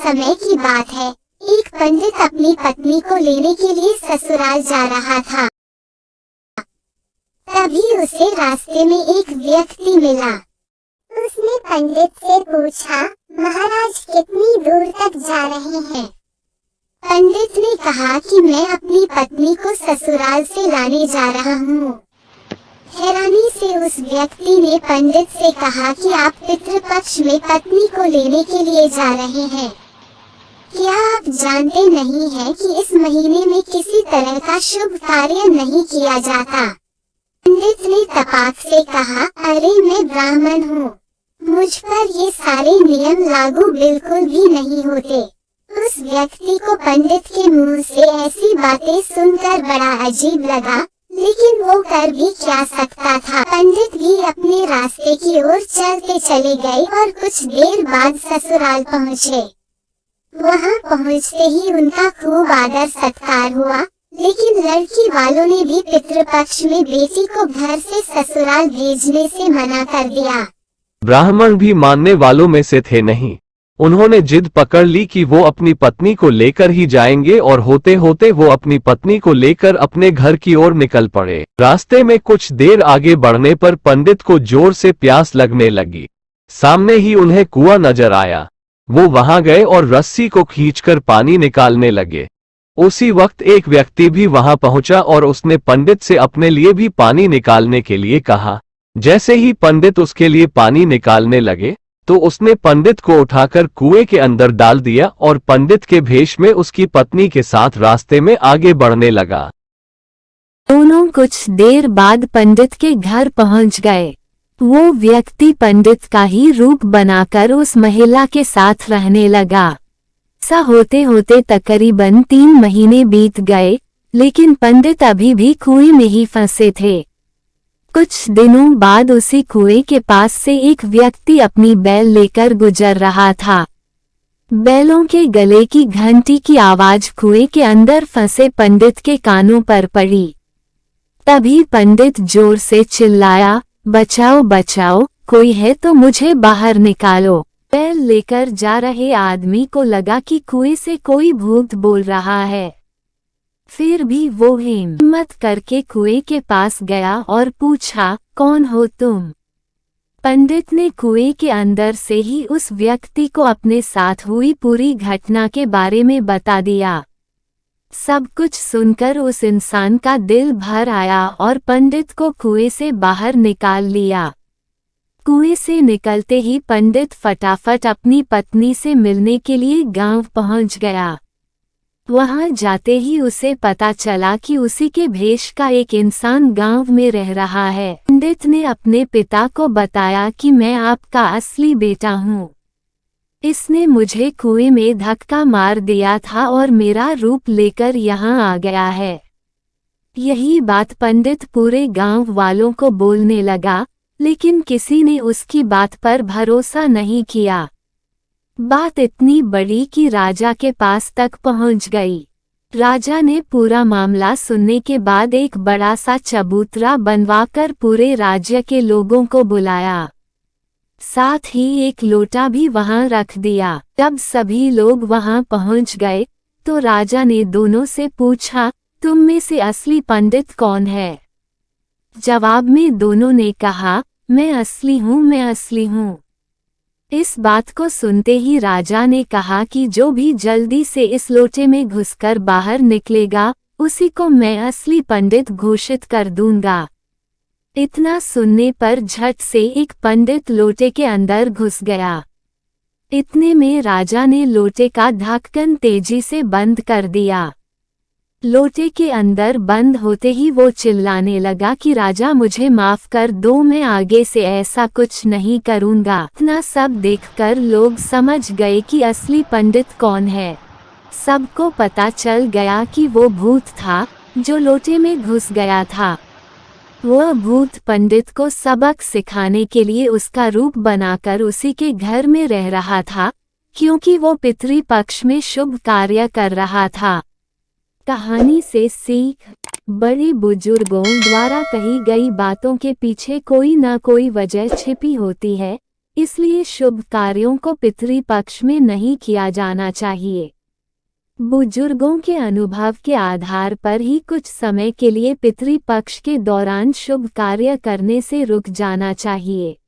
समय की बात है। एक पंडित अपनी पत्नी को लेने के लिए ससुराल जा रहा था। तभी उसे रास्ते में एक व्यक्ति मिला। उसने पंडित से पूछा, महाराज कितनी दूर तक जा रहे हैं? पंडित ने कहा कि मैं अपनी पत्नी को ससुराल से लाने जा रहा हूँ। हैरानी से उस व्यक्ति ने पंडित से कहा कि आप पितृपक्ष में पत्नी को लेने के लिए जा रहे हैं। क्या आप जानते नहीं हैं कि इस महीने में किसी तरह का शुभ कार्य नहीं किया जाता? पंडित ने तपाक से कहा, अरे मैं ब्राह्मण हूँ, मुझ पर ये सारे नियम लागू बिल्कुल भी नहीं होते। उस व्यक्ति को पंडित के मुंह से ऐसी बातें सुनकर बड़ा अजीब लगा, लेकिन वो कर भी क्या सकता था। पंडित भी अपने रास्ते की ओर चलते चले गए और कुछ देर बाद ससुराल पहुँचे। वहाँ पहुँचते ही उनका खूब आदर सत्कार हुआ, लेकिन लड़की वालों ने भी पितृपक्ष में बेटी को घर से ससुराल भेजने से मना कर दिया। ब्राह्मण भी मानने वालों में से थे नहीं। उन्होंने जिद पकड़ ली कि वो अपनी पत्नी को लेकर ही जाएंगे और होते होते वो अपनी पत्नी को लेकर अपने घर की ओर निकल पड़े। रास्ते में कुछ देर आगे बढ़ने पर पंडित को जोर से प्यास लगने लगी। सामने ही उन्हें कुआं नजर आया। वो वहां गए और रस्सी को खींचकर पानी निकालने लगे। उसी वक्त एक व्यक्ति भी वहां पहुंचा और उसने पंडित से अपने लिए भी पानी निकालने के लिए कहा। जैसे ही पंडित उसके लिए पानी निकालने लगे तो उसने पंडित को उठाकर कुएं के अंदर डाल दिया और पंडित के भेष में उसकी पत्नी के साथ रास्ते में आगे बढ़ने लगा। दोनों कुछ देर बाद पंडित के घर पहुंच गए। वो व्यक्ति पंडित का ही रूप बनाकर उस महिला के साथ रहने लगा। ऐसा होते होते तकरीबन 3 महीने बीत गए, लेकिन पंडित अभी भी कुएं में ही फंसे थे। कुछ दिनों बाद उसी कुएं के पास से एक व्यक्ति अपनी बैल लेकर गुजर रहा था। बैलों के गले की घंटी की आवाज कुएं के अंदर फंसे पंडित के कानों पर पड़ी। तभी पंडित जोर से चिल्लाया, बचाओ बचाओ, कोई है तो मुझे बाहर निकालो। बैल लेकर जा रहे आदमी को लगा कि कुएं से कोई भूत बोल रहा है। फिर भी वो हिम्मत करके कुएं के पास गया और पूछा, कौन हो तुम? पंडित ने कुएं के अंदर से ही उस व्यक्ति को अपने साथ हुई पूरी घटना के बारे में बता दिया। सब कुछ सुनकर उस इंसान का दिल भर आया और पंडित को कुएं से बाहर निकाल लिया। कुएं से निकलते ही पंडित फटाफट अपनी पत्नी से मिलने के लिए गांव पहुंच गया। वहां जाते ही उसे पता चला कि उसी के भेष का एक इंसान गांव में रह रहा है। पंडित ने अपने पिता को बताया कि मैं आपका असली बेटा हूँ। इसने मुझे कुएं में धक्का मार दिया था और मेरा रूप लेकर यहाँ आ गया है। यही बात पंडित पूरे गांव वालों को बोलने लगा, लेकिन किसी ने उसकी बात पर भरोसा नहीं किया। बात इतनी बड़ी कि राजा के पास तक पहुंच गई। राजा ने पूरा मामला सुनने के बाद एक बड़ा सा चबूतरा बनवाकर पूरे राज्य के लोगों को बुलाया। साथ ही एक लोटा भी वहां रख दिया। जब सभी लोग वहां पहुंच गए तो राजा ने दोनों से पूछा, तुम में से असली पंडित कौन है? जवाब में दोनों ने कहा, मैं असली हूँ, मैं असली हूँ। इस बात को सुनते ही राजा ने कहा कि जो भी जल्दी से इस लोटे में घुसकर बाहर निकलेगा, उसी को मैं असली पंडित घोषित कर दूंगा। इतना सुनने पर झट से एक पंडित लोटे के अंदर घुस गया। इतने में राजा ने लोटे का ढक्कन तेजी से बंद कर दिया। लोटे के अंदर बंद होते ही वो चिल्लाने लगा कि राजा मुझे माफ कर दो, मैं आगे से ऐसा कुछ नहीं करूंगा। इतना सब देखकर लोग समझ गए कि असली पंडित कौन है। सबको पता चल गया कि वो भूत था जो लोटे में घुस गया था। वह भूत पंडित को सबक सिखाने के लिए उसका रूप बनाकर उसी के घर में रह रहा था, क्योंकि वो पितृपक्ष में शुभ कार्य कर रहा था। कहानी से सीख, बड़े बुजुर्गों द्वारा कही गई बातों के पीछे कोई न कोई वजह छिपी होती है। इसलिए शुभ कार्यों को पितृपक्ष में नहीं किया जाना चाहिए। बुजुर्गों के अनुभव के आधार पर ही कुछ समय के लिए पितृपक्ष के दौरान शुभ कार्य करने से रुक जाना चाहिए।